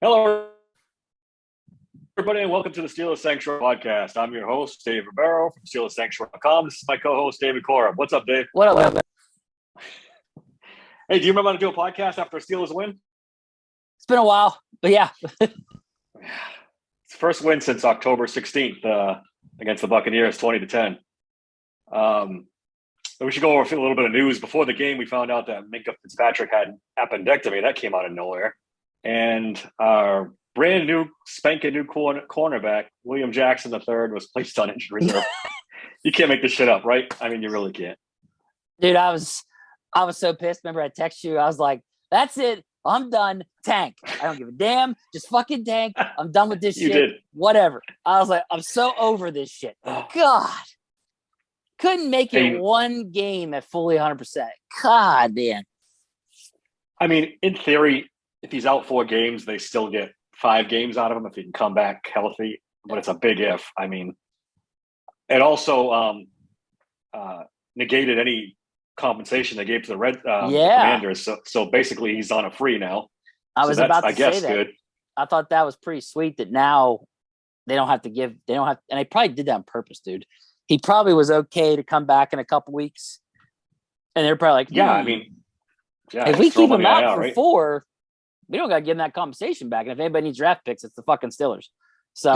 Hello, everybody, and welcome to the Steelers Sanctuary podcast. I'm your host, Dave Ribeiro from SteelersSanctuary.com. This is my co-host, David Cora. What's up, Dave? What up? Hey, do you remember how to do a podcast after a Steelers win? It's been a while, but yeah. It's the first win since October 16th against the Buccaneers, 20-10. We should go over a little bit of news. Before the game, we found out that Minkah Fitzpatrick had appendectomy. That came out of nowhere. And our brand new, spanking new cornerback, William Jackson III, was placed on injury reserve. You can't make this shit up, right? I mean, you really can't. Dude, I was so pissed. Remember, I texted you. I was like, that's it. I'm done. Tank. I don't give a damn. Just fucking tank. I'm done with this shit. You did. Whatever. I was like, I'm so over this shit. God. Couldn't make it one game at fully 100%. God, man. I mean, in theory, if he's out 4 games, they still get 5 games out of him if he can come back healthy. But it's a big if. I mean, it also negated any compensation they gave to the Commanders. So basically, he's on a free now. I was about to say that. Good. I thought that was pretty sweet that now they don't have to give. They don't have, and they probably did that on purpose, dude. He probably was okay to come back in a couple weeks, and they're probably like, "Yeah, I mean, if we keep him out for 4, we don't got to give him that compensation back. And if anybody needs draft picks, it's the fucking Steelers." So,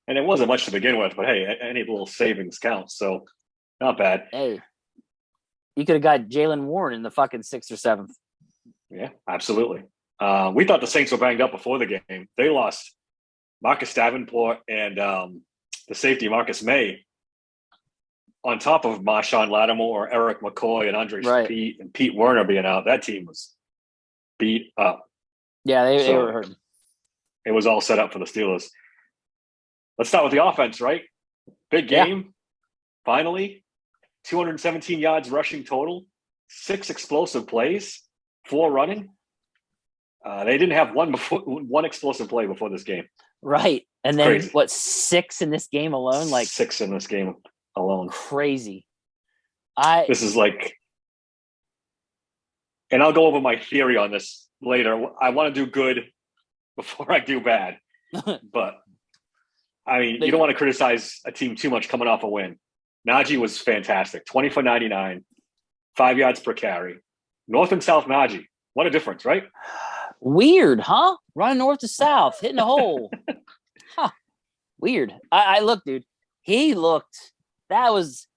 and it wasn't much to begin with, but hey, any little savings counts. So, not bad. Hey, you could have got Jaylen Warren in the fucking 6th or 7th. Yeah, absolutely. We thought the Saints were banged up before the game. They lost Marcus Davenport and the safety Marcus May, on top of Marshawn Lattimore, Eric McCoy, and Andre Pete and Pete Werner being out. That team was beat up. Yeah, they were hurt. It was all set up for the Steelers. Let's start with the offense, right? Big game. Yeah. Finally, 217 yards rushing total, 6 explosive plays, 4 running. They didn't have one explosive play before this game. Right. And then crazy. 6 in this game alone? 6 in this game alone. Crazy. This is like, and I'll go over my theory on this later. I want to do good before I do bad. But I mean, you don't want to criticize a team too much coming off a win. Najee was fantastic. 20 for 99, 5 yards per carry. North and South Najee. What a difference, right? Weird, huh? Running north to south, hitting a hole. Huh. Weird. I look, dude. He looked. That was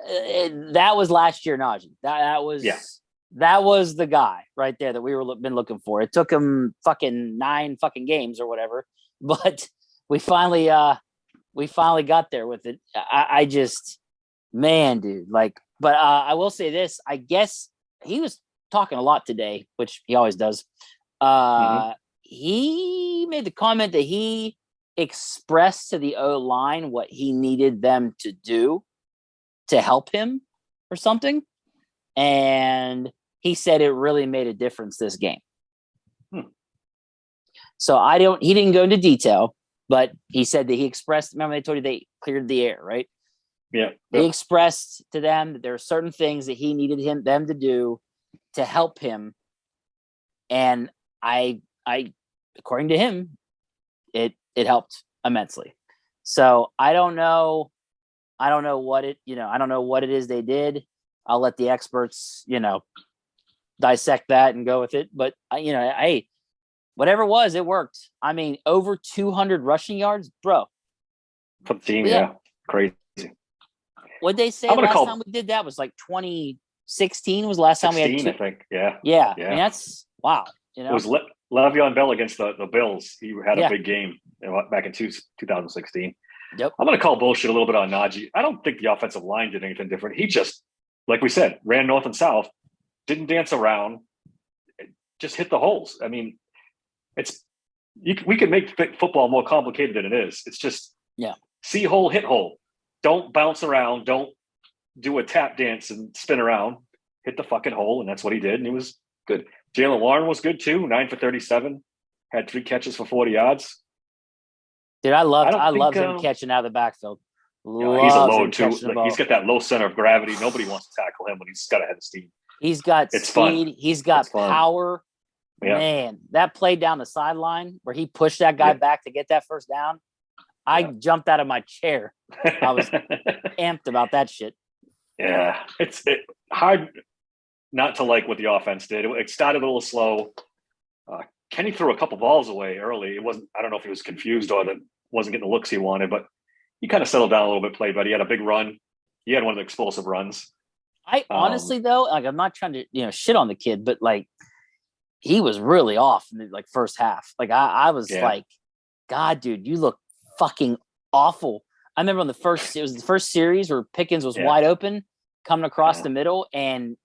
last year, Najee. That was the guy right there that we were been looking for. It took him fucking 9 fucking games or whatever, but we finally got there with it. I just, man, dude. But I will say this. I guess he was talking a lot today, which he always does. He made the comment that he expressed to the O-line what he needed them to do to help him or something. And he said it really made a difference this game. So he didn't go into detail, but he said that he expressed, remember they told you they cleared the air, right? Yeah. He expressed to them that there are certain things that he needed them to do to help him. And I according to him, it helped immensely. So I don't know what it is they did. I'll let the experts, dissect that and go with it. But hey, whatever it was, it worked. I mean, over 200 rushing yards, bro. For the team, yeah. Crazy. What'd they say last time we did that was like 2016 was the last time we had 2. I think. Yeah. Yeah. I mean, that's wow. It was Le'Veon Bell against the Bills. He had a big game back in 2016. Yep. I'm going to call bullshit a little bit on Najee. I don't think the offensive line did anything different. He just, like we said, ran north and south, didn't dance around, just hit the holes. I mean, we can make football more complicated than it is. It's just see hole, hit hole. Don't bounce around. Don't do a tap dance and spin around. Hit the fucking hole, and that's what he did, and he was good. Jaylen Warren was good too, 9 for 37, had 3 catches for 40 yards. Dude, I love him catching out of the backfield. He's a load too. He's got that low center of gravity. Nobody wants to tackle him when he's got a head of steam. He's got speed. He's got power. Yeah. Man, that play down the sideline where he pushed that guy back to get that first down. I jumped out of my chair. I was amped about that shit. Yeah, it's hard not to like what the offense did. It started a little slow. Kenny threw a couple balls away early. It wasn't. I don't know if he was confused or that wasn't getting the looks he wanted, but he kind of settled down a little bit. Played, but he had a big run. He had one of the explosive runs. I honestly though, like I'm not trying to shit on the kid, but like he was really off in the like first half. Like I was like, God, dude, you look fucking awful. I remember it was the first series where Pickens was wide open coming across the middle and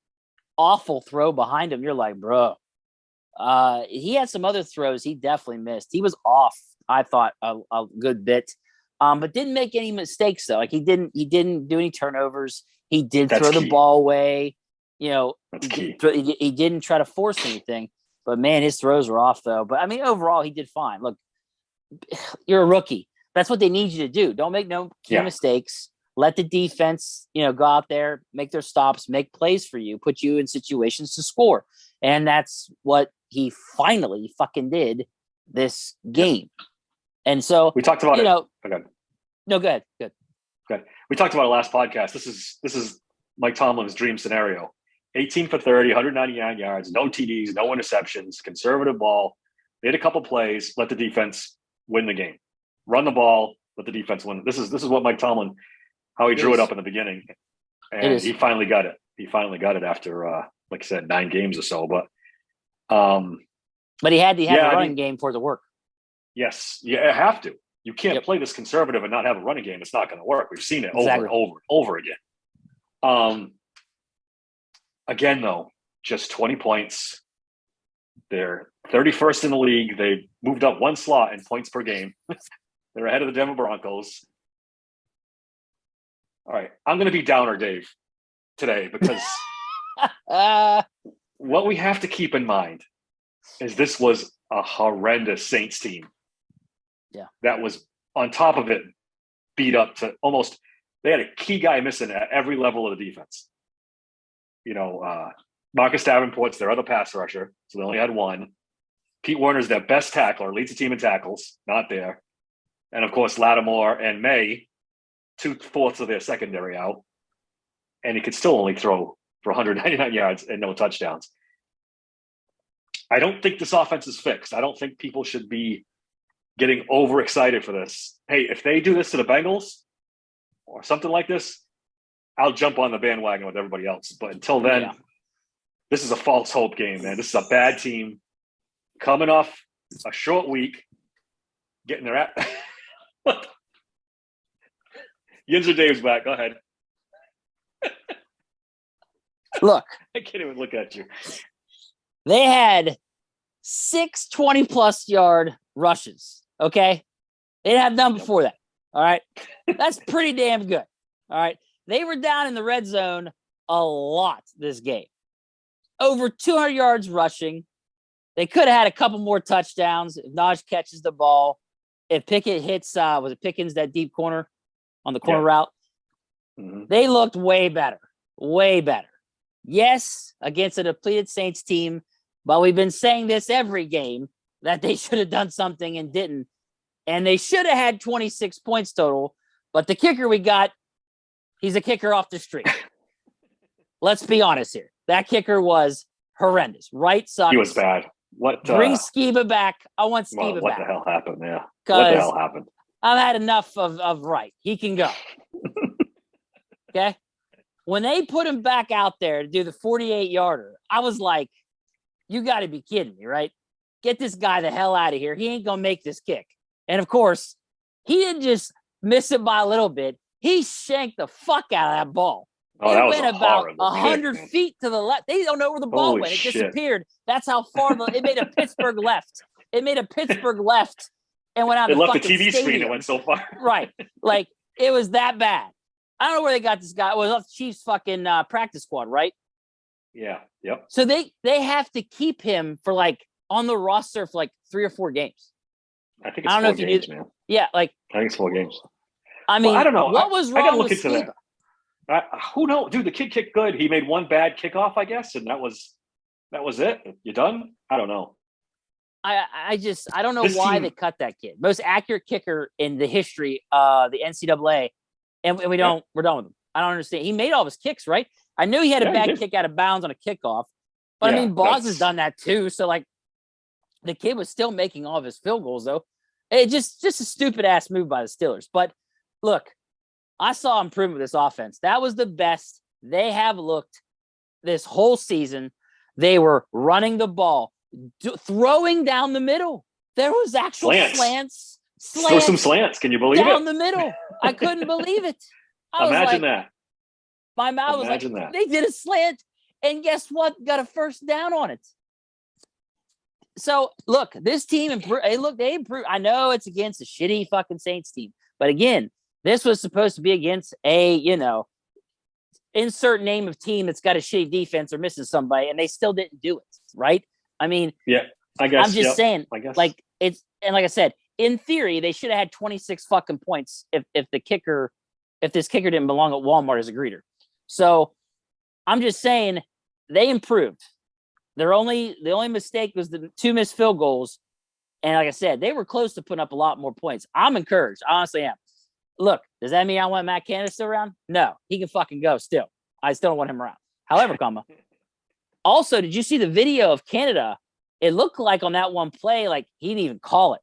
awful throw behind him. You're like, bro. He had some other throws he definitely missed. He was off, I thought, a good bit. But didn't make any mistakes though. Like he didn't do any turnovers. He did throw the ball away. He didn't try to force anything. But man, his throws were off though. But I mean, overall, he did fine. Look, you're a rookie. That's what they need you to do. Don't make no key mistakes. Let the defense, go out there, make their stops, make plays for you, put you in situations to score. And that's what he finally fucking did this game. And so we talked about it. Okay. No, go ahead. Good. Okay. We talked about it last podcast. This is Mike Tomlin's dream scenario. 18 for 30, 199 yards, no TDs, no interceptions, conservative ball. They had a couple plays, let the defense win the game. Run the ball, let the defense win. This is what Mike Tomlin, how he drew it up in the beginning. And he finally got it. He finally got it after like I said, 9 games or so. But he had to have a running game for it to work. Yes, you have to. You can't play this conservative and not have a running game. It's not going to work. We've seen it over and over and over again. Again, though, just 20 points. They're 31st in the league. They moved up 1 slot in points per game. They're ahead of the Denver Broncos. All right, I'm going to be downer, Dave, today because what we have to keep in mind is this was a horrendous Saints team. Yeah. That was on top of it, beat up to almost – they had a key guy missing at every level of the defense. Marcus Davenport's their other pass rusher, so they only had 1. Pete Werner's their best tackler, leads the team in tackles, not there. And, of course, Lattimore and May, 2/4 of their secondary out. And he could still only throw for 199 yards and no touchdowns. I don't think this offense is fixed. I don't think people should be getting overexcited for this. Hey, if they do this to the Bengals or something like this, I'll jump on the bandwagon with everybody else. But until then, this is a false hope game, man. This is a bad team coming off a short week, getting their what? Yinzer Dave's back. Go ahead. Look. I can't even look at you. They had 6 20-plus yard rushes, okay? They didn't have none before that, all right? That's pretty damn good, all right? They were down in the red zone a lot this game. Over 200 yards rushing. They could have had a couple more touchdowns if Najee catches the ball. If Pickett hits, was it Pickens, that deep corner on the corner route? Mm-hmm. They looked way better. Way better. Yes, against a depleted Saints team, but we've been saying this every game that they should have done something and didn't. And they should have had 26 points total, but the kicker we got, he's a kicker off the street. Let's be honest here. That kicker was horrendous. Right sucks. He was bad. Bring Skiba back. I want Skiba back. What the hell happened? Yeah. What the hell happened? I've had enough of Wright. He can go. Okay? When they put him back out there to do the 48-yarder, I was like, you got to be kidding me, right? Get this guy the hell out of here. He ain't going to make this kick. And, of course, he didn't just miss it by a little bit. He shanked the fuck out of that ball. Oh, it went about 100 feet to the left. They don't know where the ball went. It disappeared. That's how far it made a Pittsburgh left. It made a Pittsburgh left and went out. It left the TV stadium. screen. It went so far. Right. Like, it was that bad. I don't know where they got this guy. It was off the Chiefs fucking practice squad, right? Yeah. Yep. So they have to keep him for like on the roster for like 3 or 4 games. I think it's 4 games, man. Yeah, like I think it's 4 games. I mean, I don't know. What was wrong with Skiba? Who knows? Dude, the kid kicked good. He made one bad kickoff, I guess, and that was it. You done? I don't know. I don't know This why team- they cut that kid. Most accurate kicker in the history of the NCAA, and we're done with him. I don't understand. He made all of his kicks, right? I knew he had a Yeah, he bad did. kick out of bounds on a kickoff, but I Yeah, mean, Boz has that's- done that too. So like, the kid was still making all of his field goals though. It just a stupid ass move by the Steelers. But look, I saw improvement with this offense. That was the best they have looked this whole season. They were running the ball, throwing down the middle. There was actual slants. Throw some slants. Can you believe down it? the middle. I couldn't believe it. I was Imagine like, that. my mouth was like, Imagine that. they did a slant, and guess what? Got a first down on it. So look, this team improved. They improved. I know it's against a shitty fucking Saints team, but again, this was supposed to be against a, insert name of team that's got a shitty defense or missing somebody, and they still didn't do it. Right? I mean, Yeah, I guess. I'm just saying, I guess. like it's, and like I said, in theory, they should have had 26 fucking points if this kicker didn't belong at Walmart as a greeter. So I'm just saying they improved. The only mistake was the 2 missed field goals. And like I said, they were close to putting up a lot more points. I'm encouraged. I honestly am. Look, does that mean I want Matt Canada still around? No, he can fucking go still. I still don't want him around. However, also, did you see the video of Canada? It looked like on that one play, like he didn't even call it.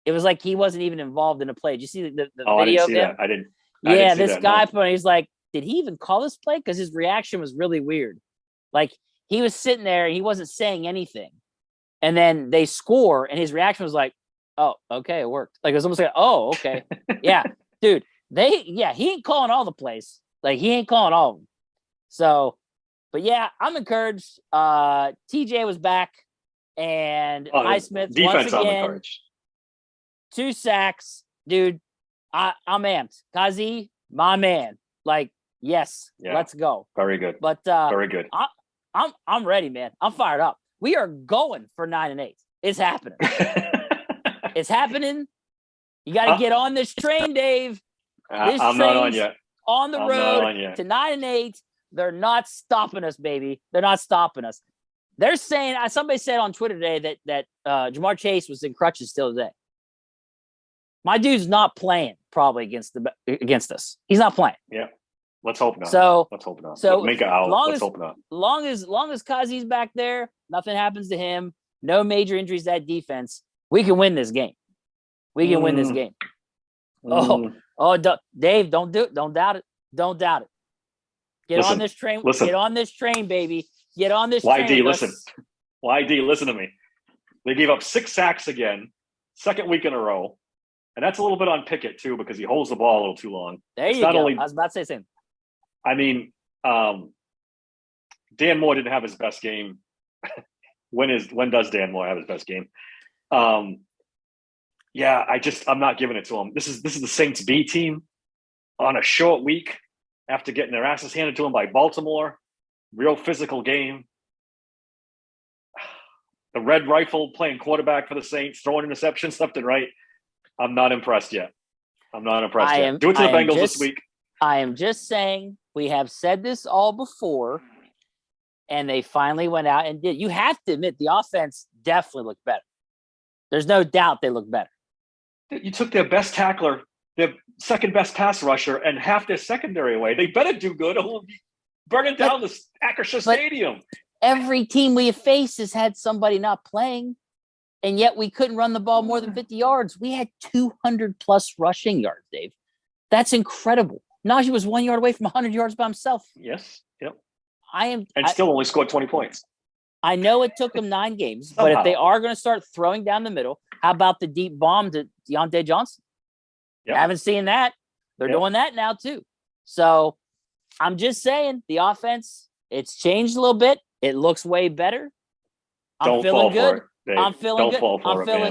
It was like he wasn't even involved in the play. Did you see the I video didn't of see him? that. I didn't. Yeah, see this that, guy, no. he's like, did he even call this play? Because his reaction was really weird. Like he was sitting there and he wasn't saying anything. And then they score and his reaction was like, oh, okay, it worked. Like it was almost like, oh, okay. Yeah, dude, he ain't calling all the plays. Like he ain't calling all of them. So, but yeah, I'm encouraged. TJ was back and Highsmith defense, once again, I'm encouraged. 2 sacks, dude. I'm amped. Kazi, my man. Like, yes, let's go. Very good. But very good. I'm ready, man. I'm fired up. We are going for 9-8. It's happening. It's happening. You got to get on this train, Dave. This I'm not on yet. On the road to 9-8. They're not stopping us, baby. They're not stopping us. They're saying, somebody said on Twitter today that Jamar Chase was in crutches still today. My dude's not playing probably against us. He's not playing. Yeah. Let's hope not. So let's hope not. So make it out. Let's hope not. Long as Kazi's back there, nothing happens to him. No major injuries to that defense. We can win this game. We can win this game. Dave, don't do it. Don't doubt it. Don't doubt it. Get on this train. Get on this train, baby. Get on this train. YD, listen. YD, listen to me. They gave up 6 sacks again, second week in a row. And that's a little bit on Pickett, too, because he holds the ball a little too long. There you go. I was about to say the same. I mean, Dan Moore didn't have his best game. When does Dan Moore have his best game? I'm not giving it to him. This is the Saints B team on a short week after getting their asses handed to them by Baltimore. Real physical game. The Red Rifle playing quarterback for the Saints, throwing interceptions left and right. I'm not impressed yet. Do it to the Bengals this week. I am just saying we have said this all before, and they finally went out and did. You have to admit the offense definitely looked better. There's no doubt they look better. You took their best tackler, their second best pass rusher, and half their secondary away. They better do good or we'll be burning down the Acrisure Stadium. Every team we have faced has had somebody not playing, and yet we couldn't run the ball more than 50 yards. We had 200-plus rushing yards, Dave. That's incredible. Najee was 1 yard away from 100 yards by himself. Yes. Yep. Still only scored 20 points. I know it took them 9 games, but if they are going to start throwing down the middle, how about the deep bomb to Deontay Johnson? Yep. I haven't seen that. They're doing that now too. So I'm just saying the offense, it's changed a little bit. It looks way better. I'm feeling good. I'm feeling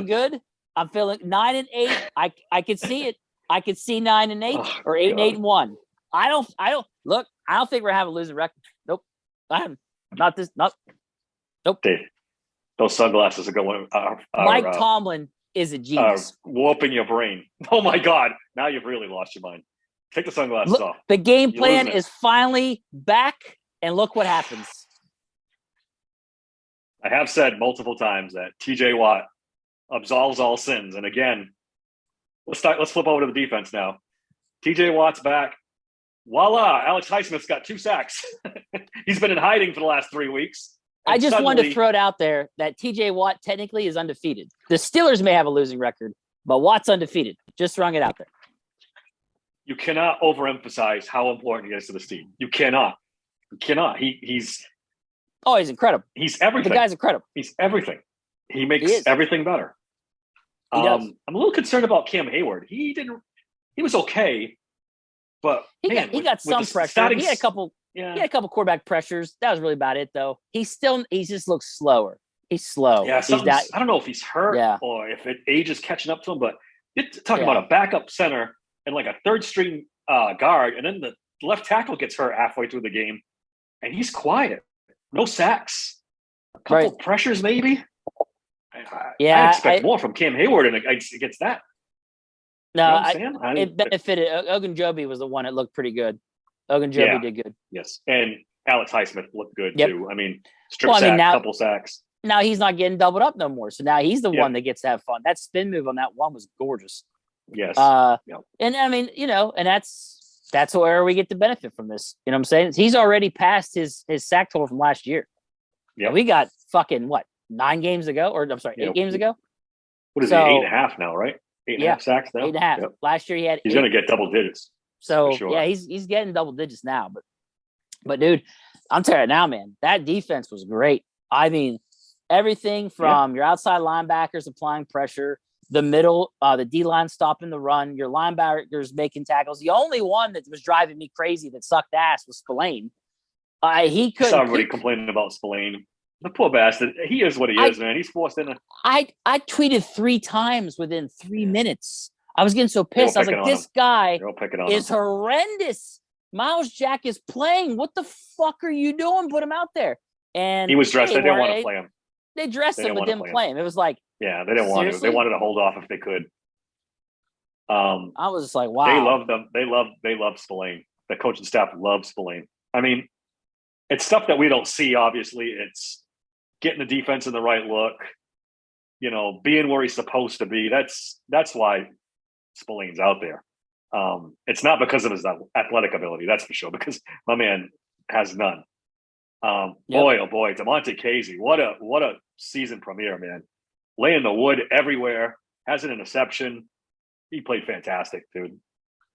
good. I'm feeling 9-8. I could see it. I could see 9-8 or 8-8-1. I don't think we're having a losing record. Nope. Nope. Dave, those sunglasses are going. Mike Tomlin is a genius. Warping your brain. Oh my God! Now you've really lost your mind. Take the sunglasses off. The game plan is finally back, and look what happens. I have said multiple times that TJ Watt absolves all sins. And again, let's flip over to the defense now. TJ Watt's back. Voila, Alex Highsmith's got 2 sacks. He's been in hiding for the last 3 weeks. I just wanted to throw it out there that TJ Watt technically is undefeated. The Steelers may have a losing record, but Watt's undefeated. Just throwing it out there. You cannot overemphasize how important he is to this team. You cannot. He's incredible. He's everything. The guy's incredible. He's everything. He makes everything better. He does. I'm a little concerned about Cam Hayward. He was okay, but he got some pressure. He had a couple. Yeah. He had a couple quarterback pressures. That was really about it, though. He just looks slower. He's slow. Yeah, I don't know if he's hurt or if age is catching up to him, but you're talking about a backup center and like a third string guard, and then the left tackle gets hurt halfway through the game, and he's quiet. No sacks. A couple pressures, maybe. I expect more from Cam Hayward against that. No, it benefited. Ogunjobi was the one that looked pretty good. Ogunjobi did good. Yes, and Alex Highsmith looked good too. I mean, couple sacks. Now he's not getting doubled up no more. So now he's the one that gets to have fun. That spin move on that one was gorgeous. Yes. And I mean, and that's where we get to benefit from this. You know what I'm saying? He's already passed his sack total from last year. Yeah. We got fucking 9 games ago, or I'm sorry, 8 games ago. What is he? 8.5 now, right? 8.5 sacks now. 8.5. Yep. Last year he had. He's going to get double digits. So he's getting double digits now. But dude, I'm telling you now, man, that defense was great. I mean, everything from your outside linebackers applying pressure, the middle, the D line stopping the run, your linebackers making tackles. The only one that was driving me crazy that sucked ass was Spillane. He couldn't. Saw everybody complaining about Spillane. The poor bastard. He is what he is, man. He's forced in. I tweeted 3 times within 3 minutes. I was getting so pissed. I was like, this guy is horrendous. Miles Jack is playing. What the fuck are you doing? Put him out there. And he was dressed. They didn't want to play him. They dressed him, but didn't play him. It was like, they didn't want to. They wanted to hold off if they could. I was just like, wow. They love them. They love Spillane. The coaching staff loves Spillane. I mean, it's stuff that we don't see. Obviously, it's getting the defense in the right look. Being where he's supposed to be. That's why Spillane's out there. It's not because of his athletic ability, that's for sure, because my man has none. Boy, oh boy, Damontae Kazee, what a season premiere, man. Laying the wood everywhere, has an interception. He played fantastic, dude.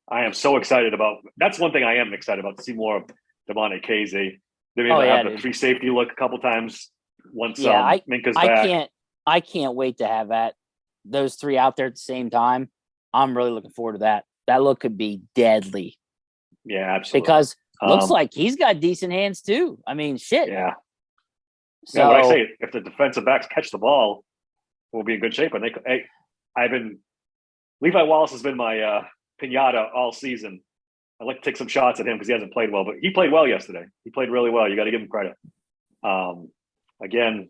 I am so excited that's one thing I am excited about, to see more of Damontae Kazee. They may have the free safety look a couple times once Minka's back. I can't wait to have those 3 out there at the same time. I'm really looking forward to that. That look could be deadly. Yeah, absolutely. Because looks like he's got decent hands too. I mean, shit. Yeah. So what I say, if the defensive backs catch the ball, we'll be in good shape. And Levi Wallace has been my pinata all season. I'd like to take some shots at him because he hasn't played well, but he played well yesterday. He played really well. You got to give him credit. Again,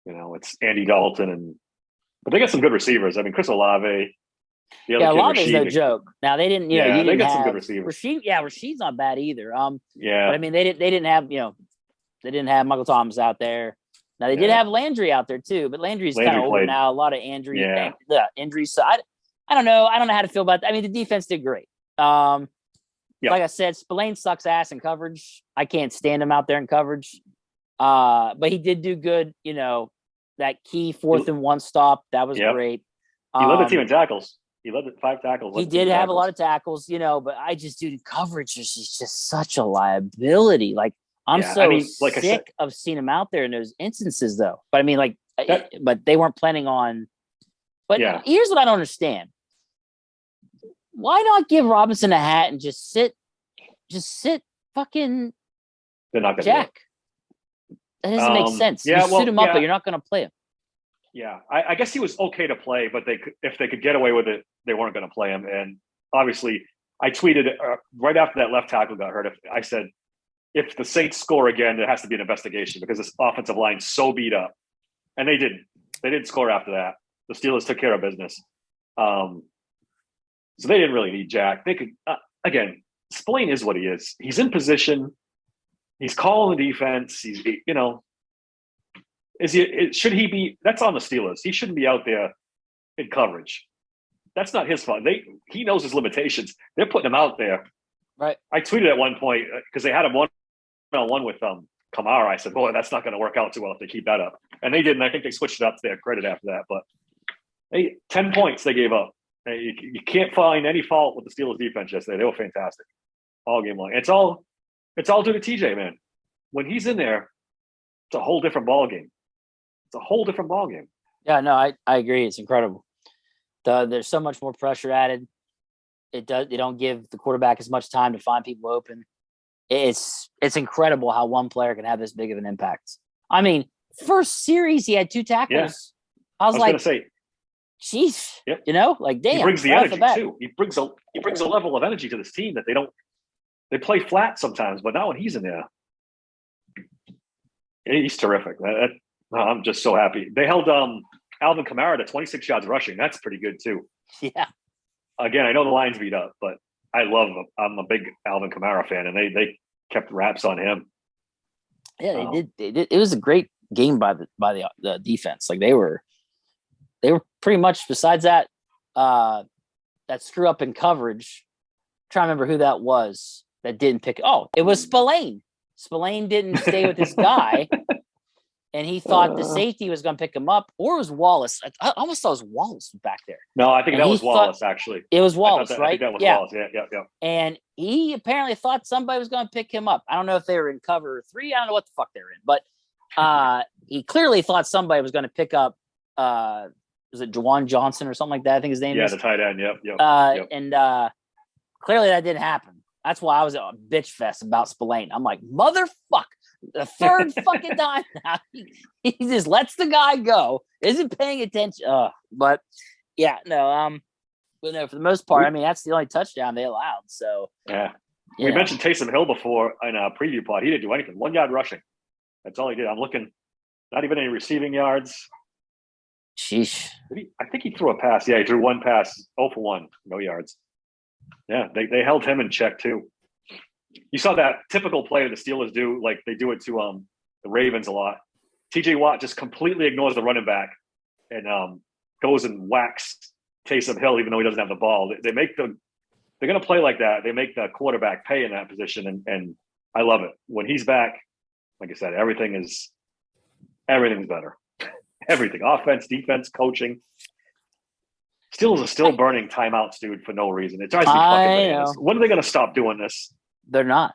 it's Andy Dalton but they got some good receivers. I mean, Chris Olave. Olave's no joke. Now they didn't. They got some good receivers. Rasheed's not bad either. But I mean, they didn't have they didn't have Michael Thomas out there. Now they did have Landry out there too, but Landry's kind of older now. A lot of injuries. So I don't know. I don't know how to feel about that. I mean, the defense did great. Like I said, Spillane sucks ass in coverage. I can't stand him out there in coverage. But he did do good. That key 4th and 1 stop, that was great. He led the team in tackles. He led 5 tackles. He did have a lot of tackles, but I just do coverage is just such a liability. Like I'm sick of seeing him out there in those instances, though. But I mean, but they weren't planning on. But here's what I don't understand: why not give Robinson a hat and just sit, fucking They're not gonna Jack? That doesn't make sense. You suit him up, but you're not going to play him. Yeah, I guess he was okay to play, but if they could get away with it, they weren't going to play him. And obviously, I tweeted right after that left tackle got hurt. I said, if the Saints score again, there has to be an investigation because this offensive line's so beat up. And they didn't. They didn't score after that. The Steelers took care of business. So they didn't really need Jack. They could again. Spillane is what he is. He's in position. He's calling the defense. He's Should he be? That's on the Steelers. He shouldn't be out there in coverage. That's not his fault. He knows his limitations. They're putting him out there. Right. I tweeted at one point because they had him one-on-one with Kamara. I said, "Boy, that's not going to work out too well if they keep that up." And they didn't. I think they switched it up to their credit after that. But 10 points they gave up. You can't find any fault with the Steelers defense yesterday. They were fantastic all game long. It's all due to TJ, man. When he's in there, it's a whole different ball game. It's a whole different ball game. Yeah, no, I agree. It's incredible. There's so much more pressure added. They don't give the quarterback as much time to find people open. It's incredible how one player can have this big of an impact. I mean, first series he had 2 tackles. Yeah. I was like, going to say, jeez, yep. Like damn. He brings the energy too. He brings a level of energy to this team that they play flat sometimes, but now when he's in there, he's terrific. I'm just so happy. They held Alvin Kamara to 26 yards rushing. That's pretty good too. Yeah. Again, I know the Lions beat up, but I love him. I'm a big Alvin Kamara fan, and they kept wraps on him. Yeah, they did. It was a great game by the defense. Like they were pretty much, besides that screw up in coverage. I'm trying to remember who that was that didn't pick. Oh, it was Spillane. Spillane didn't stay with his guy. And he thought the safety was going to pick him up, or it was Wallace. I almost thought it was Wallace back there. No, I think that was Wallace, actually. It was Wallace, right? I think that was Wallace, yeah. And he apparently thought somebody was going to pick him up. I don't know if they were in cover 3. I don't know what the fuck they were in. But he clearly thought somebody was going to pick up, was it Juwan Johnson or something like that? I think his name is. Yeah, the tight end, yep. And clearly that didn't happen. That's why I was a bitch fest about Spillane. I'm like, motherfucker. The third fucking time now, he just lets the guy go, isn't paying attention. But yeah, no, but no, for the most part, I mean, that's the only touchdown they allowed. So yeah, we mentioned Taysom Hill before in a preview pod. He didn't do anything. 1 yard rushing. That's all he did. I'm looking, not even any receiving yards. Sheesh. I think he threw a pass. Yeah, he threw 1 pass, 0 for 1, no yards. Yeah, they held him in check too. You saw that typical play the Steelers do, like they do it to the Ravens a lot. TJ Watt just completely ignores the running back and goes and whacks Taysom Hill, even though he doesn't have the ball. They're going to play like that. They make the quarterback pay in that position, and I love it. When he's back, like I said, everything's better. Everything, offense, defense, coaching. Steelers are still burning timeouts, dude, for no reason. It drives me fucking bananas. When are they going to stop doing this? They're not.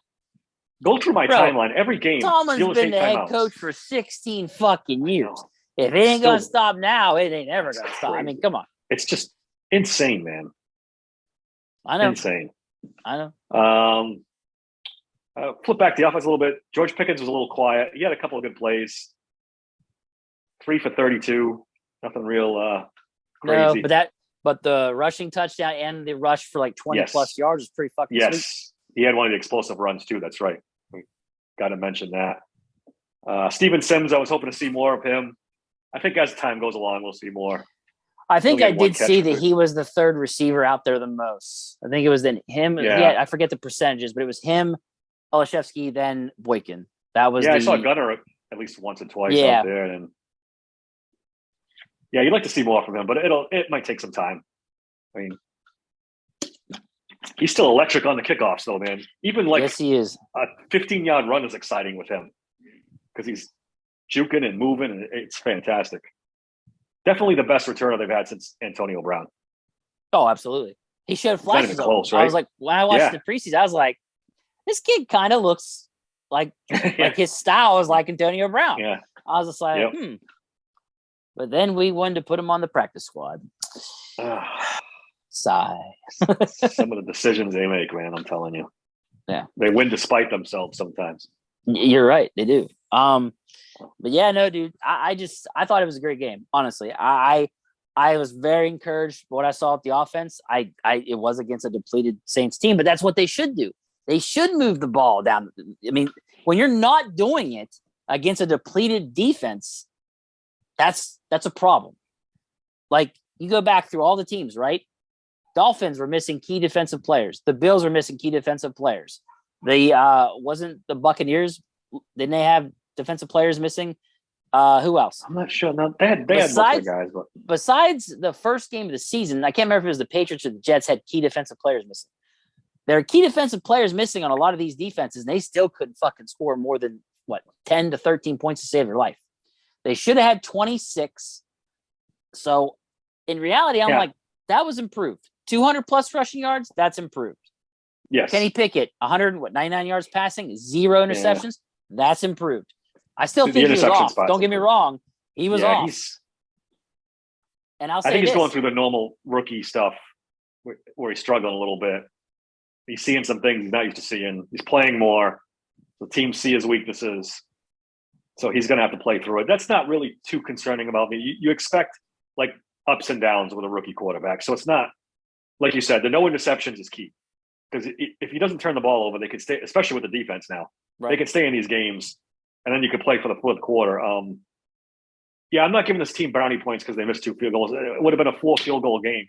Go through my timeline. Every game, Tomlin's Steelers been the head timeouts. coach for 16 fucking years. If it ain't going to stop now, it ain't ever going to stop. I mean, come on. It's just insane, man. I know. Insane. I know. Flip back the offense a little bit. George Pickens was a little quiet. He had a couple of good plays. 3 for 32. Nothing real crazy. No, but the rushing touchdown and the rush for like 20 plus yards is pretty fucking sweet. He had one of the explosive runs too. That's right. We got to mention that. Steven Sims, I was hoping to see more of him. I think as time goes along, we'll see more. I think I did see that he was the third receiver out there the most. I think it was then him. Yeah, I forget the percentages, but it was him, Olszewski, then Boykin. That was I saw Gunner at least once or twice out there. And yeah, you'd like to see more from him, but it might take some time. I mean, he's still electric on the kickoffs, though, man. Even like yes, he is. A 15-yard run is exciting with him because he's juking and moving, and it's fantastic. Definitely the best returner they've had since Antonio Brown. Oh, absolutely. He showed flashes. Close, right? I was like, when I watched the preseason, I was like, this kid kind of looks like his style is like Antonio Brown. Yeah. I was just like, But then we wanted to put him on the practice squad. Sigh. Some of the decisions they make, man, I'm telling you. Yeah. They win despite themselves sometimes. You're right. They do. But yeah, no, dude, I thought it was a great game. Honestly, I was very encouraged by what I saw at the offense. It was against a depleted Saints team, but that's what they should do. They should move the ball down. I mean, when you're not doing it against a depleted defense, that's a problem. Like you go back through all the teams, right? Dolphins were missing key defensive players. The Bills were missing key defensive players. Wasn't the Buccaneers, didn't they have defensive players missing? Who else? I'm not sure. No, they had most of Besides, the guys, but besides the first game of the season, I can't remember if it was the Patriots or the Jets had key defensive players missing. There are key defensive players missing on a lot of these defenses, and they still couldn't fucking score more than 10 to 13 points to save their life. They should have had 26. So in reality, I'm like, that was improved. 200 plus rushing yards, that's improved. yes. Kenny Pickett, 99 yards passing, 0 interceptions, that's improved. I still think he was off. Don't get me wrong. He was off. And I'll say I think he's this. going through the normal rookie stuff where he's struggling a little bit. He's seeing some things he's not used to seeing. He's playing more. The team see his weaknesses. So he's going to have to play through it. That's not really too concerning about me. You expect like ups and downs with a rookie quarterback. So it's not, like you said, the no interceptions is key. Because if he doesn't turn the ball over, they could stay, especially with the defense now. Right. They could stay in these games, and then you could play for the fourth quarter. I'm not giving this team brownie points because they missed 2 field goals. It would have been a 4 field goal game.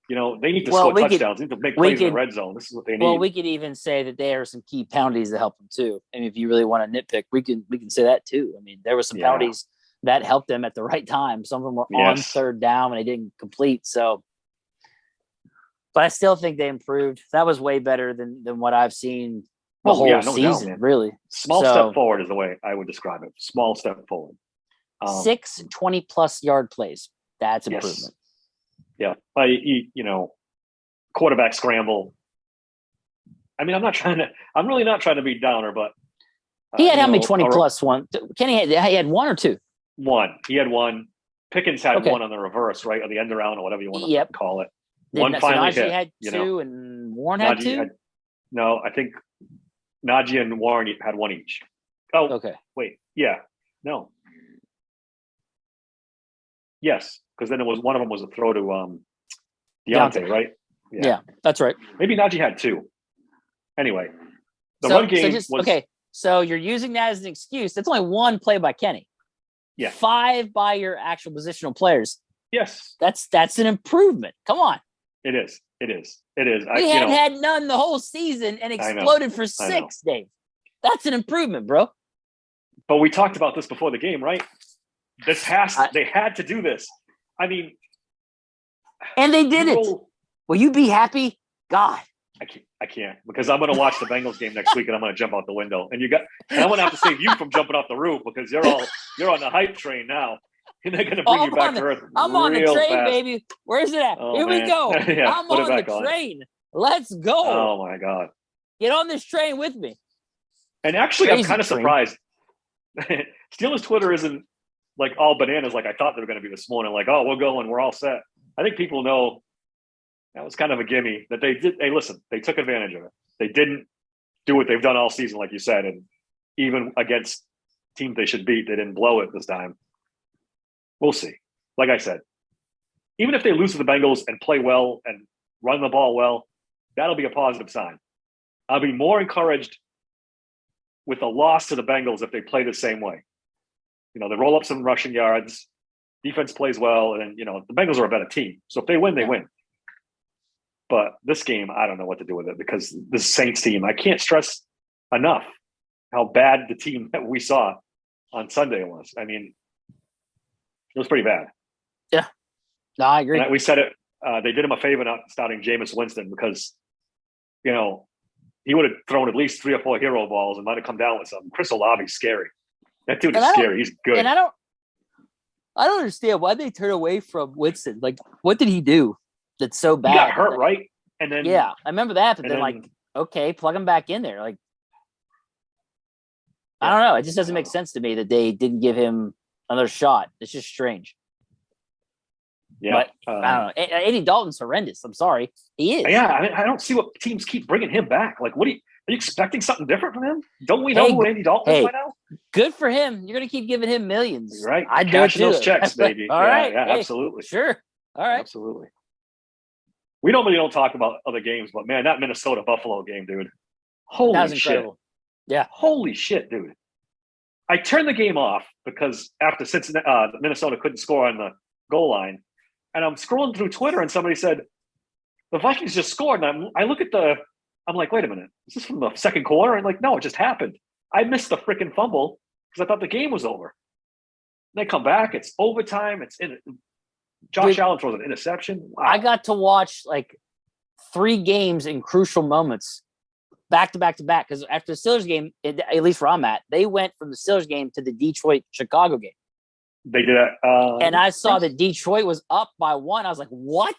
They need to score touchdowns. They need to make plays in the red zone. This is what they need. Well, we could even say that there are some key penalties that help them too. I mean, if you really want to nitpick, we can say that too. I mean, there were some penalties that helped them at the right time. Some of them were on third down and they didn't complete. So, but I still think they improved. That was way better than what I've seen the whole season. Doubt, really, small step forward is the way I would describe it. Small step forward. 6 20+ yard plays. That's improvement. Yeah, quarterback scramble. I mean, I'm really not trying to be downer, but he had how many 20+ one? Kenny he had 1 or 2. 1. He had 1. Pickens had 1 on the reverse, right, or the end around, or whatever you want to call it. One finally hit. Had 2, and Warren had 2. No, I think Najee and Warren had 1 each. Oh, okay. Wait, yeah, no. Yes, because then it was one of them was a throw to Deontay, right? Yeah, that's right. Maybe Najee had 2. Anyway, the run game was okay. So you're using that as an excuse. That's only 1 play by Kenny. Yeah, 5 by your actual positional players. Yes, that's an improvement. Come on. It is. We hadn't had none the whole season and exploded for 6, Dave. That's an improvement, bro. But we talked about this before the game, right? They had to do this. I mean, and they did it. Will you be happy? God, I can't because I'm going to watch the Bengals game next week and I'm going to jump out the window. And I'm going to have to save you from jumping off the roof because you're on the hype train now. And they're going to bring you back to earth. I'm on the train, fast. Baby. Where's it at? Here we go. I'm on the train. Let's go. Oh my God. Get on this train with me. And actually, I'm kind of surprised. Steelers Twitter isn't like all bananas like I thought they were going to be this morning. Like, oh, we're going. We're all set. I think people know that was kind of a gimme that they did. Hey, listen, they took advantage of it. They didn't do what they've done all season, like you said. And even against teams they should beat, they didn't blow it this time. We'll see. Like I said, even if they lose to the Bengals and play well and run the ball well, that'll be a positive sign. I'll be more encouraged with a loss to the Bengals if they play the same way. They roll up some rushing yards, defense plays well, and the Bengals are a better team. So if they win, they win. But this game, I don't know what to do with it because this Saints team, I can't stress enough how bad the team that we saw on Sunday was. I mean, it was pretty bad. Yeah. No, I agree. And we said it. They did him a favor not starting Jameis Winston because, he would have thrown at least 3 or 4 hero balls and might have come down with something. Chris Olave's scary. That dude is scary. He's good. And I don't understand why they turn away from Winston. Like, what did he do that's so bad? He got hurt, right? And then I remember that. But then, okay, plug him back in there. Like, I don't know. It just doesn't make sense to me that they didn't give him another shot. It's just strange. Yeah, but I don't know. Andy Dalton's horrendous. I'm sorry, he is. Yeah, I don't see what teams keep bringing him back. Like, are you expecting something different from him? Don't we know who Andy Dalton is by now? Good for him. You're gonna keep giving him millions, right? I do those checks, baby. All right, absolutely, sure. All right, absolutely. We normally don't talk about other games, but man, that Minnesota Buffalo game, dude. Holy shit! Yeah, holy shit, dude. I turned the game off because after Minnesota couldn't score on the goal line. And I'm scrolling through Twitter and somebody said, the Vikings just scored. And I look at I'm like, wait a minute. Is this from the second quarter? And like, no, it just happened. I missed the freaking fumble because I thought the game was over. They come back. It's overtime. Josh Allen throws an interception. Wow. I got to watch like 3 games in crucial moments back to back to back. Because after the Steelers game, at least where I'm at, they went from the Steelers game to the Detroit-Chicago game. They did that. And I saw that Detroit was up by 1. I was like, what?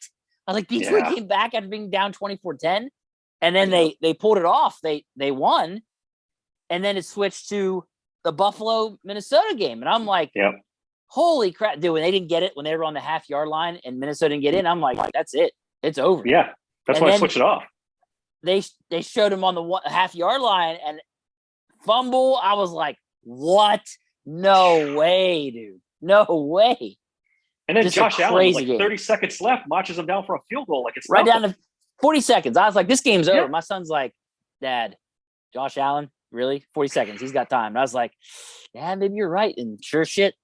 I was like, Detroit came back after being down 24-10. And then they pulled it off. They won. And then it switched to the Buffalo-Minnesota game. And I'm like, holy crap, dude, when they didn't get it, when they were on the half-yard line and Minnesota didn't get in, I'm like, that's it. It's over. Yeah, that's when I switched it off. They showed him on the half-yard line and fumble. I was like, what? No way, dude. No way. And then Just Josh Allen, like game. 30 seconds left, marches him down for a field goal. Like it's right nothing. down to 40 seconds. I was like, this game's over. My son's like, Dad, Josh Allen, really? 40 seconds. He's got time. And I was like, yeah, maybe you're right. And sure shit.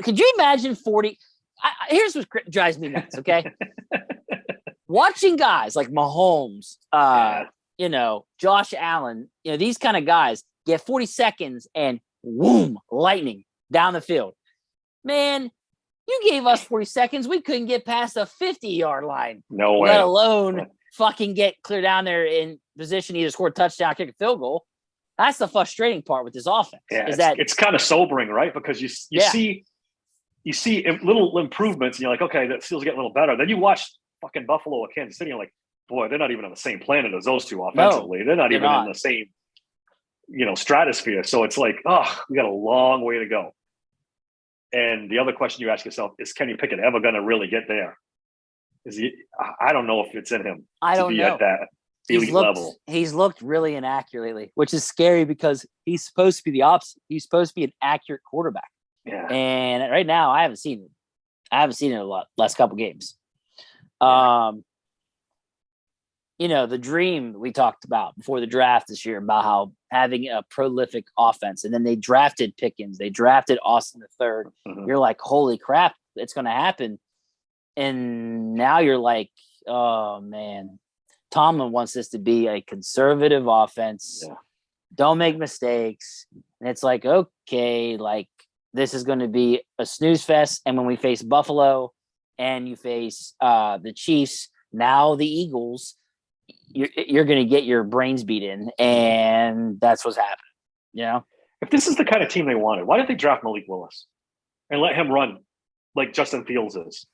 Could you imagine 40? Here's what drives me nuts, okay? Watching guys like Mahomes, Josh Allen, these kind of guys get 40 seconds and whoom, lightning down the field. Man, you gave us 40 seconds. We couldn't get past a 50-yard line. No way. Let alone fucking get clear down there in position, either score a touchdown, kick a field goal. That's the frustrating part with this offense. Yeah, it's kind of sobering, right? Because you see little improvements, and you're like, okay, that Steelers getting a little better. Then you watch fucking Buffalo or Kansas City, and you're like, boy, they're not even on the same planet as those two offensively. No, they're not even in the same, stratosphere. So it's like, we got a long way to go. And the other question you ask yourself is, Kenny Pickett ever going to really get there? I don't know if it's in him to be at that elite level. He's looked really inaccurate lately, which is scary because he's supposed to be the opposite. He's supposed to be an accurate quarterback. Yeah. And right now, I haven't seen it. A lot last couple games. The dream we talked about before the draft this year about how having a prolific offense, and then they drafted Pickens, they drafted Austin III. Mm-hmm. You're like, holy crap, it's going to happen. And now you're like, oh man, Tomlin wants this to be a conservative offense. Yeah. Don't make mistakes. And it's like, okay, like this is going to be a snooze fest. And when we face Buffalo and you face the Chiefs, now the Eagles, you're going to get your brains beat in, and that's what's happening. If this is the kind of team they wanted, why didn't they draft Malik Willis and let him run like Justin Fields is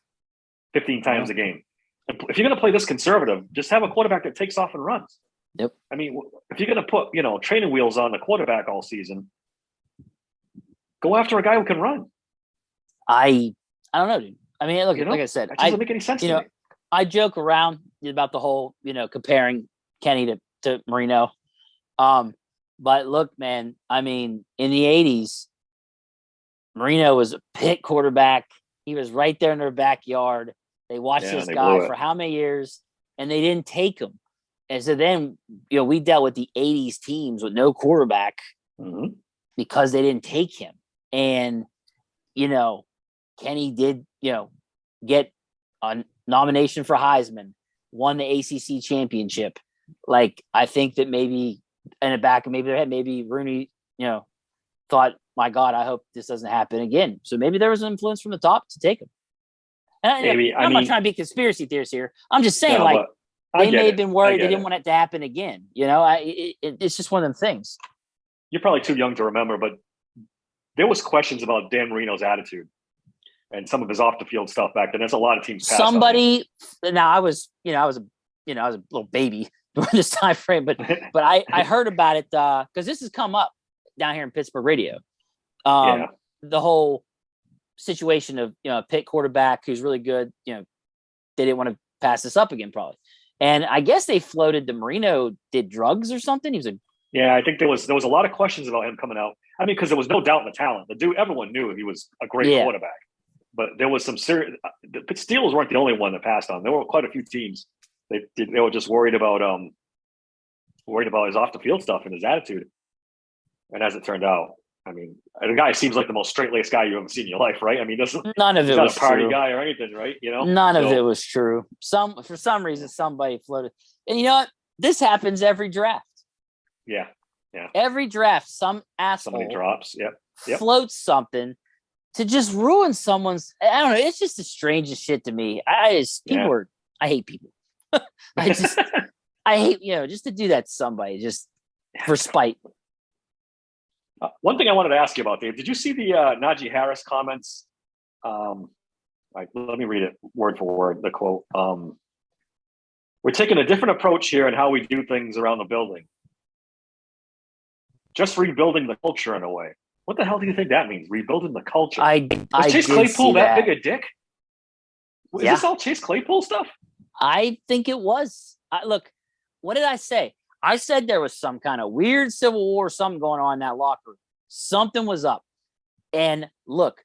15 times a game? If you're going to play this conservative, just have a quarterback that takes off and runs. Yep. I mean, if you're going to put, training wheels on the quarterback all season, go after a guy who can run. I don't know, dude. I mean, look, like I said, that doesn't make any sense to me. I joke around about the whole, comparing Kenny to Marino. But look, man, I mean, in the 80s, Marino was a Pitt quarterback. He was right there in their backyard. They watched this guy for how many years, and they didn't take him. And so then, we dealt with the 80s teams with no quarterback because they didn't take him. And, Kenny did, get a nomination for Heisman, won the ACC championship. Like, I think that maybe in the back of maybe their head, maybe Rooney, thought, my God, I hope this doesn't happen again. So maybe there was an influence from the top to take him. And I'm not trying to be conspiracy theorists here. I'm just saying, they may have been worried they didn't want it to happen again. It's just one of them things. You're probably too young to remember, but there was questions about Dan Marino's attitude and some of his off the field stuff back then. There's a lot of teams. Now I was a little baby during this time frame, but I heard about it because this has come up down here in Pittsburgh radio. The whole situation of Pitt quarterback who's really good. They didn't want to pass this up again, probably. And I guess they floated the Marino did drugs or something. He was I think there was a lot of questions about him coming out. I mean, because there was no doubt in the talent. The dude, everyone knew he was a great quarterback. But there was some serious. The Steelers weren't the only one that passed on. There were quite a few teams. They were just worried about his off the field stuff and his attitude. And as it turned out, I mean, the guy seems like the most straight-laced guy you've ever seen in your life, right? I mean, none of it was not a party true. guy or anything, right? None of it was true. For some reason, somebody floated. And you know what? This happens every draft. Yeah. Every draft, some asshole somebody drops. Yep. floats something to just ruin someone's. I don't know. It's just the strangest shit to me. I hate people. I just I hate just to do that to somebody just for spite. One thing I wanted to ask you about, Dave, did you see the Najee Harris comments? Let me read it word for word, the quote. We're taking a different approach here in how we do things around the building. Just rebuilding the culture in a way. What the hell do you think that means? Rebuilding the culture. Was Chase Claypool that big a dick? Is this all Chase Claypool stuff? I think it was. Look, what did I say? I said there was some kind of weird civil war, something going on in that locker room. Something was up. And look,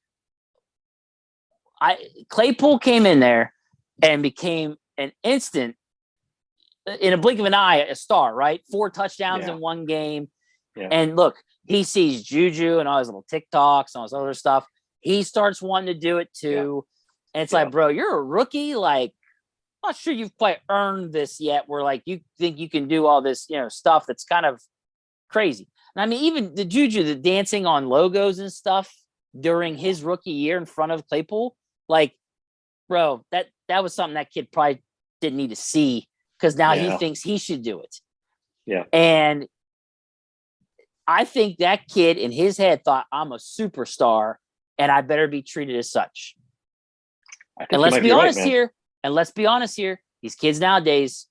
Claypool came in there and became an instant, in a blink of an eye, a star, right? 4 touchdowns in one game. Yeah. And look, he sees Juju and all his little TikToks and all this other stuff. He starts wanting to do it too. Yeah. And it's like, bro, you're a rookie. Like, I'm not sure you've quite earned this yet where like you think you can do all this, stuff that's kind of crazy. And I mean, even the Juju, the dancing on logos and stuff during his rookie year in front of Claypool, like, bro, that was something that kid probably didn't need to see because now he thinks he should do it. Yeah. And I think that kid in his head thought, I'm a superstar and I better be treated as such. And let's be honest here. And let's be honest here. These kids nowadays,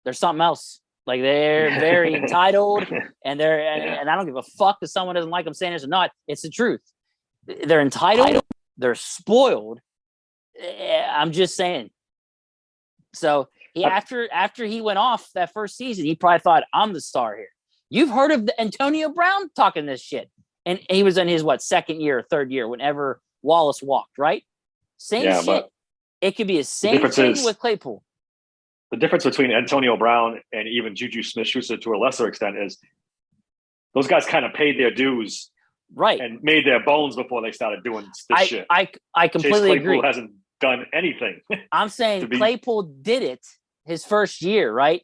they're something else. Like they're very entitled and and I don't give a fuck if someone doesn't like them saying this or not. It's the truth. They're entitled. They're spoiled. I'm just saying. So after he went off that first season, he probably thought, I'm the star here. You've heard of Antonio Brown talking this shit. And he was in his, second year or third year whenever Wallace walked, right? Same shit. It could be the same thing with Claypool. The difference between Antonio Brown and even Juju Smith-Schuster to a lesser extent is those guys kind of paid their dues, right, and made their bones before they started doing this shit. I completely agree. Claypool hasn't done anything. I'm saying Claypool did it his first year, right?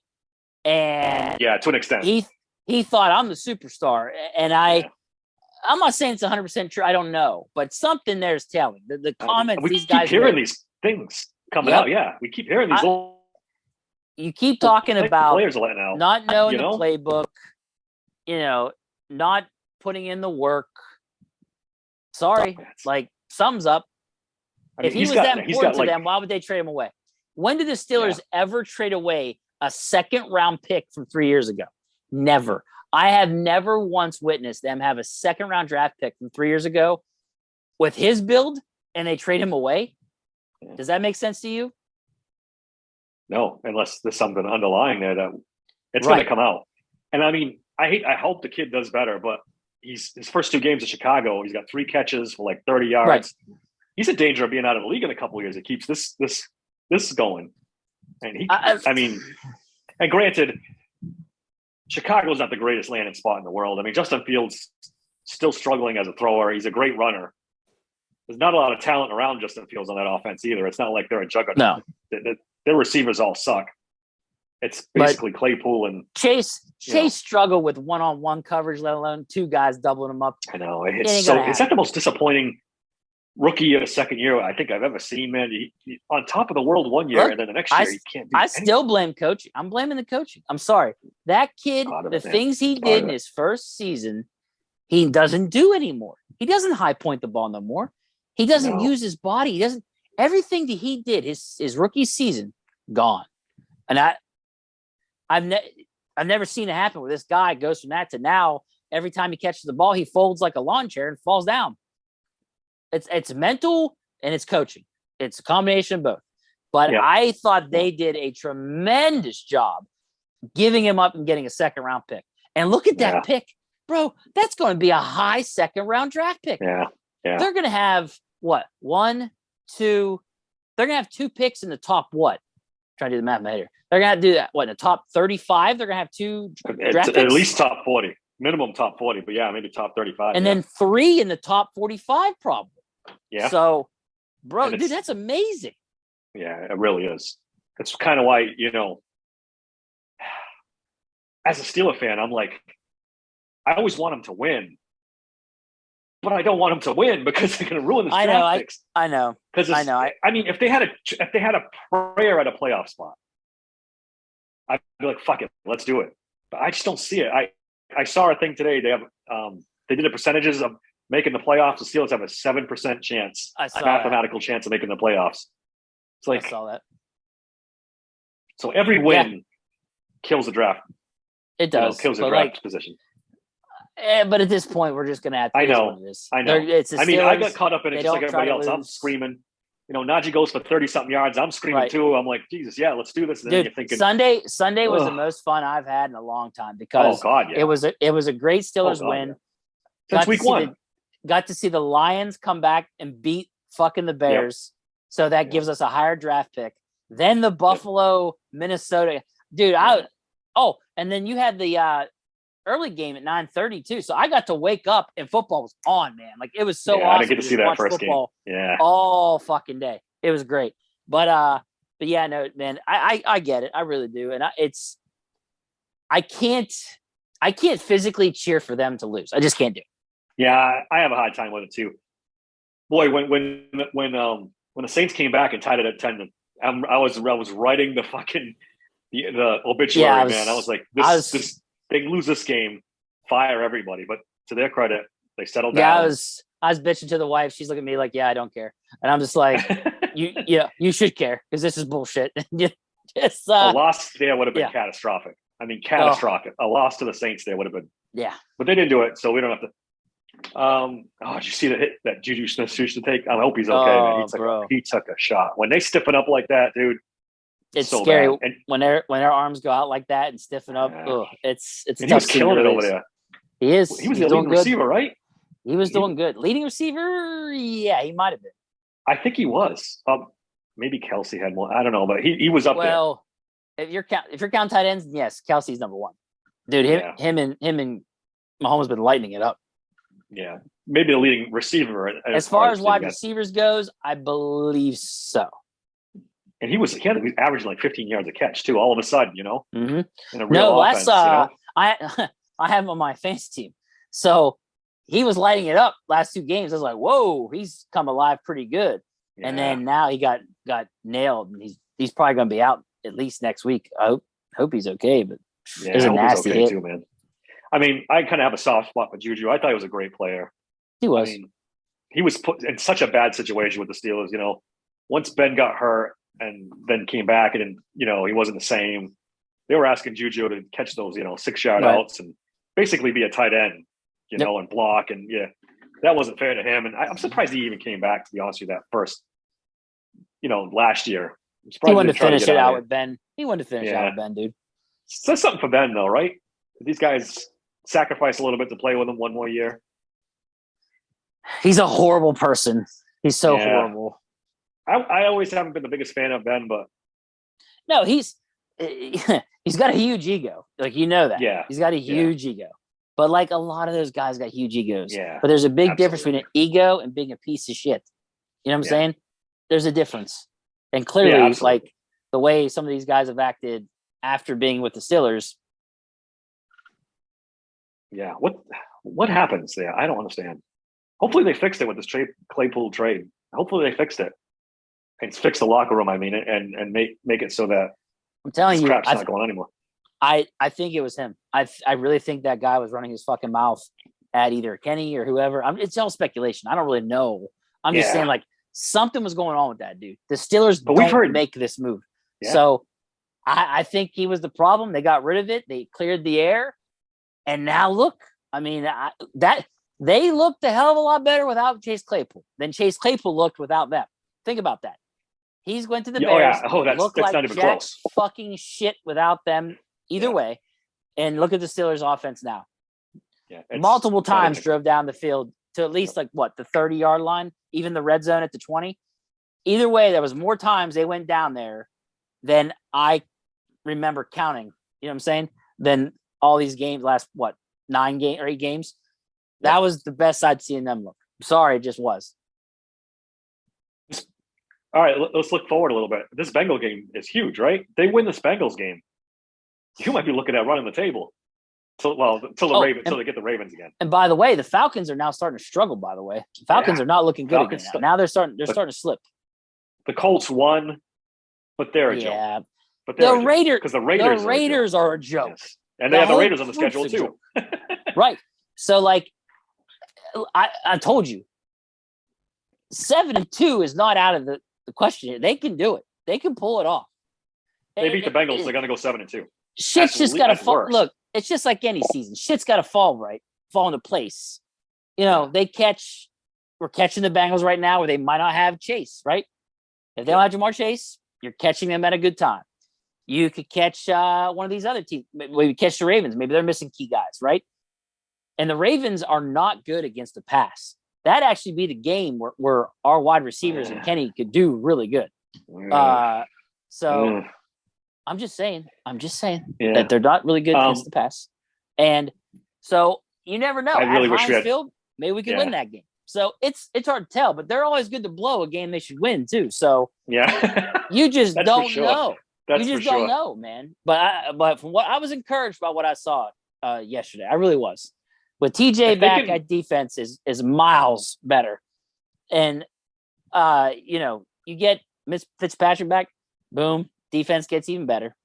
And to an extent, he thought I'm the superstar, and I'm not saying it's 100% true. I don't know, but something there's telling. The comments these guys keep hearing these things coming out. Yeah, we keep hearing these. You keep talking about players letting out, not knowing the playbook, not putting in the work. Sorry, sums up. I mean, if he was that important to them, why would they trade him away? When did the Steelers ever trade away a second-round pick from 3 years ago? Never. I have never once witnessed them have a second-round draft pick from 3 years ago with his build, and they trade him away. Does that make sense to you? No, unless there's something underlying there that it's going to come out. And I mean, I hope the kid does better, but his first 2 games in Chicago, he's got 3 catches for 30 yards. Right. He's in danger of being out of the league in a couple of years. It keeps this going. And and granted, Chicago's not the greatest landing spot in the world. I mean, Justin Fields still struggling as a thrower. He's a great runner. There's not a lot of talent around Justin Fields on that offense either. It's not like they're a juggernaut. No. Their receivers all suck. It's basically Claypool and Chase struggled with one-on-one coverage, let alone 2 guys doubling them up. I know. It's that the most disappointing rookie of a second year I think I've ever seen, man. He on top of the world one year, and then the next year he can't do anything. Still blame coaching. I'm blaming the coaching. I'm sorry. That kid, things he did in his first season, he doesn't do anymore. He doesn't high point the ball no more. He doesn't use his body. He doesn't. Everything that he did his rookie season, gone. And I've never seen it happen where this guy goes from that to now. Every time he catches the ball, he folds like a lawn chair and falls down. It's mental and it's coaching. It's a combination of both. But I thought they did a tremendous job giving him up and getting a second-round pick. And look at that pick. Bro, that's going to be a high second-round draft pick. Yeah. They're going to have, 1, 2. They're going to have 2 picks in the top what? I'm trying to do the math in my head here. They're going to do that, in the top 35? They're going to have 2 draft picks? At least top 40. Minimum top 40, but maybe top 35. And then 3 in the top 45 probably. Yeah. So, bro, dude, that's amazing. Yeah, it really is. It's kind of why, as a Steeler fan, I'm like, I always want them to win. but I don't want them to win because they're going to ruin this I know, draft picks. I know. Because I know. I mean, if they had a prayer at a playoff spot, I'd be like, fuck it, let's do it. But I just don't see it. I saw a thing today. They did the percentages of making the playoffs. The Steelers have a 7% chance, I saw a mathematical chance of making the playoffs. It's like I saw that. So every win kills the draft. It does. Kills the draft position. But at this point, we're just going to have to. I know. I know. I mean, I got caught up in it just like everybody else. I'm screaming. Najee goes for 30-something yards. I'm screaming too. I'm like, Jesus, yeah, let's do this. And then you're thinking, Sunday was the most fun I've had in a long time because it was a great Steelers win. Since week one. Got to see the Lions come back and beat fucking the Bears. Yep. So that gives us a higher draft pick. Then the Buffalo, Minnesota. Dude, and then you had the early game at 9:30 too. So I got to wake up and football was on, man. Like it was so awesome. I didn't get to see that first game. Yeah. All fucking day. It was great. But yeah, no, man, I get it. I really do. And I can't physically cheer for them to lose. I just can't do it. Yeah, I have a hard time with it too. Boy, when the Saints came back and tied it at 10, I was writing the fucking the obituary, man. I was like, this they lose this game, fire everybody. But to their credit, they settled down. I was bitching to the wife. She's looking at me like, yeah, I don't care. And I'm just like, you should care because this is bullshit. A loss there would have been catastrophic. I mean, catastrophic. A loss to the Saints there would have been. Yeah. But they didn't do it, so we don't have to. Did you see the hit that Juju Smith-Schuster take? I hope he's okay, man. He took a shot. When they stiffen up like that, dude, it's so scary. And when their arms go out like that and stiffen up, it's a tough. He was killing it over there. He is. He was the leading receiver, right? He was doing good. Leading receiver, yeah, he might have been. I think he was. Maybe Kelsey had more. I don't know, but he was up there. Well, if you're counting tight ends, yes, Kelsey's number one. Dude, him and Mahomes been lightening it up. Yeah, maybe the leading receiver. As far as wide receivers goes, I believe so. And he was averaging like 15 yards a catch too. All of a sudden, Mm-hmm. In a real offense, I have him on my fantasy team, so he was lighting it up last two games. I was like, whoa, he's come alive pretty good. Yeah. And then now he got nailed, and he's probably going to be out at least next week. I hope he's okay, but it was a nasty hit too, man. I mean, I kind of have a soft spot for Juju. I thought he was a great player. He was. I mean, he was put in such a bad situation with the Steelers. Once Ben got hurt and then came back, and he wasn't the same. They were asking Juju to catch those 6-yard outs and basically be a tight end, and block. And that wasn't fair to him. And I'm surprised he even came back. To be honest with you, that first, last year. He wanted to finish it out with Ben. He wanted to finish out with Ben, dude. That's something for Ben, though, right? These guys sacrifice a little bit to play with him one more year. He's a horrible person. He's so horrible. I always haven't been the biggest fan of Ben, but no, he's got a huge ego. Like that. Yeah, he's got a huge ego. But like a lot of those guys got huge egos. Yeah, but there's a big difference between an ego and being a piece of shit. You know what I'm saying? There's a difference, and clearly, like the way some of these guys have acted after being with the Steelers. Yeah, what happens there? I don't understand. Hopefully they fixed it with this Claypool trade. Hopefully they fixed it and fix the locker room. I mean, and make it so that I'm telling you, crap's not going anymore. I think it was him. I really think that guy was running his fucking mouth at either Kenny or whoever. it's all speculation. I don't really know. I'm just saying, like, something was going on with that dude. The Steelers don't make this move. Yeah. So I think he was the problem. They got rid of it. They cleared the air. And now look, I mean, they looked a hell of a lot better without Chase Claypool than Chase Claypool looked without them. Think about that. He's went to the Bears. That's like not even close. Fucking shit without them either way. And look at the Steelers' offense now. Yeah, multiple times drove down the field to at least the 30-yard line, even the red zone at the 20. Either way, there was more times they went down there than I remember counting. You know what I'm saying? Than all these games, last 8 games. That was the best I'd seen them look. Sorry, it just was. All right, let's look forward a little bit. This Bengal game is huge, right? They win this Bengals game, you might be looking at running the table. till the Ravens, till they get the Ravens again. And by the way, the Falcons are now starting to struggle. By the way, the Falcons are not looking good Falcons again. Now they're starting to slip. The Colts won, but they're a joke. But the Raiders, because the Raiders are a joke. Yes. And they have the Raiders on the schedule too. Right. So like I told you, 7-2 is not out of the question. They can do it. They can pull it off. They beat the Bengals. They're going to go 7-2. Shit's just got to fall. Look, it's just like any season. Shit's got to fall into place. You know, we're catching the Bengals right now where they might not have Chase, right? If they don't have Jamar Chase, you're catching them at a good time. You could catch one of these other teams. Maybe catch the Ravens. Maybe they're missing key guys, right? And the Ravens are not good against the pass. That'd actually be the game where our wide receivers and Kenny could do really good. So I'm just saying that they're not really good against the pass. And so you never know. I really wish we had Field, maybe we could win that game. So it's hard to tell, but they're always good to blow a game they should win too. So you just don't know. You just don't know, man. But from what I was encouraged by what I saw yesterday, I really was. With TJ back at defense is miles better, and you get Miss Fitzpatrick back, boom, defense gets even better,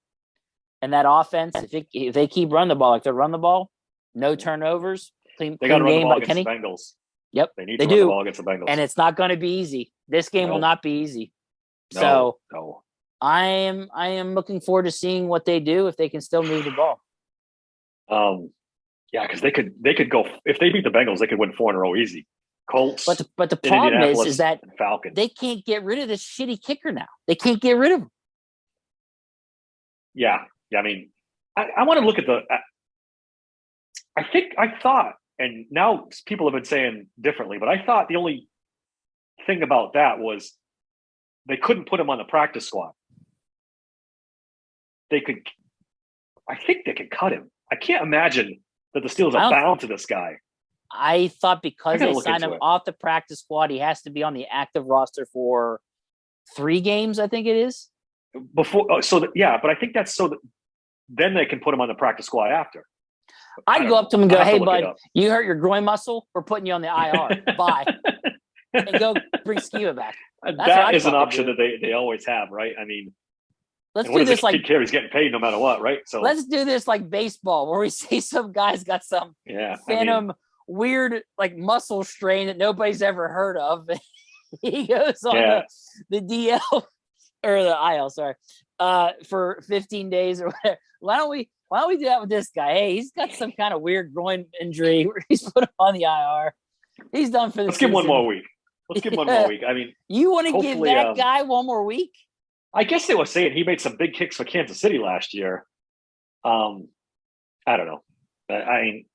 and that offense, if they keep running the ball like they run the ball, no turnovers, clean they got to run the game ball by Kenny. against the Bengals. Yep, they need to run the ball against the Bengals, and it's not going to be easy. This game will not be easy. No. I am looking forward to seeing what they do if they can still move the ball. Yeah, because they could go if they beat the Bengals, they could win 4 in a row easy. Colts, but the problem is that Falcons. They can't get rid of this shitty kicker now. They can't get rid of him. Yeah. I mean, I want to look at the. I thought, and now people have been saying differently, but I thought the only thing about that was they couldn't put him on the practice squad. I think they could cut him. I can't imagine that the Steelers are bound to this guy. I thought because they signed him off the practice squad, he has to be on the active roster for 3 games, I think it is. But I think that's so that then they can put him on the practice squad after. I'd go up to him and go, "Hey, bud, you hurt your groin muscle? We're putting you on the IR. Bye." And go bring Skiba back. That is an option that they always have, right? I mean, let's do this like Kid Carey's getting paid no matter what, right? So let's do this like baseball, where we see some guy's got some phantom weird like muscle strain that nobody's ever heard of. He goes on the DL or the IL, sorry, for 15 days or whatever. Why don't we do that with this guy? Hey, he's got some kind of weird groin injury where he's put him on the IR. He's done for the season. Give him one more week. Let's give him one more week. I mean, you want to give that guy one more week? I guess they were saying he made some big kicks for Kansas City last year. I don't know. I mean,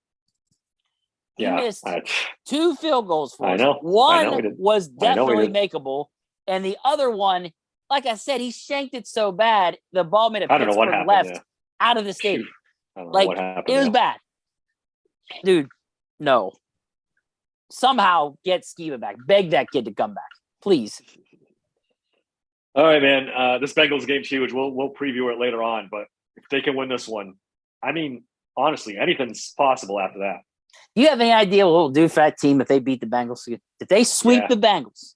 he missed 2 field goals for us. I know. One was definitely makeable, and the other one, like I said, he shanked it so bad the ball made a Pittsburgh left out of the stadium. Like it was bad, dude. No. Somehow get Skiba back. Beg that kid to come back, please. All right, man. This Bengals game's huge. We'll preview it later on, but if they can win this one, I mean, honestly, anything's possible after that. You have any idea what it'll do for that team if they beat the Bengals? If they sweep the Bengals,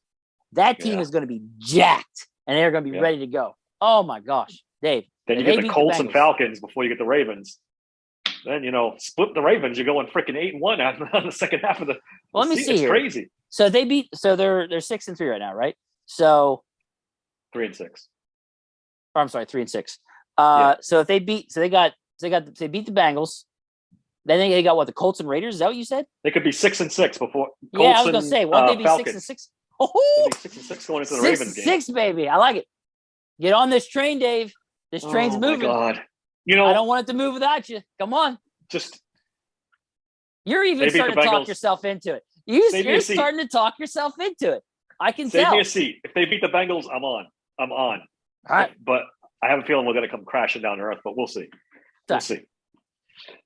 that team is going to be jacked, and they're going to be ready to go. Oh my gosh, Dave! Then you get the Colts and Falcons before you get the Ravens. Then split the Ravens. You're going freaking 8-1 on the second half of the. Well, let me see. It's here. Crazy. So they beat. So they're 6-3 right now, right? So 3-6. Or I'm sorry, 3-6. So if they beat, they beat the Bengals. Then they got what, the Colts and Raiders? Is that what you said? They could be 6-6 before. I was gonna say, won't they be Falcons. 6-6? Oh, 6-6 going into the Ravens game. 6, baby. I like it. Get on this train, Dave. This train's moving. Oh my God. I don't want it to move without you. Come on. You're even starting to talk yourself into it. You're starting to talk yourself into it. I can tell. Save me a seat. If they beat the Bengals, I'm on. All right. But I have a feeling we're going to come crashing down to earth, but we'll see. We'll see.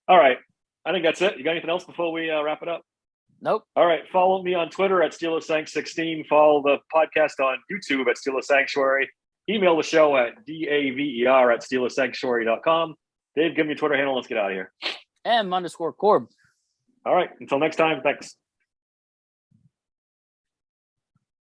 All right. I think that's it. You got anything else before we wrap it up? Nope. All right. Follow me on Twitter at SteelersSank16. Follow the podcast on YouTube at Steelers Sanctuary. Email the show at daver@SteelersSanctuary.com. Dave, give me a Twitter handle. Let's get out of here. M_Corb. All right. Until next time. Thanks.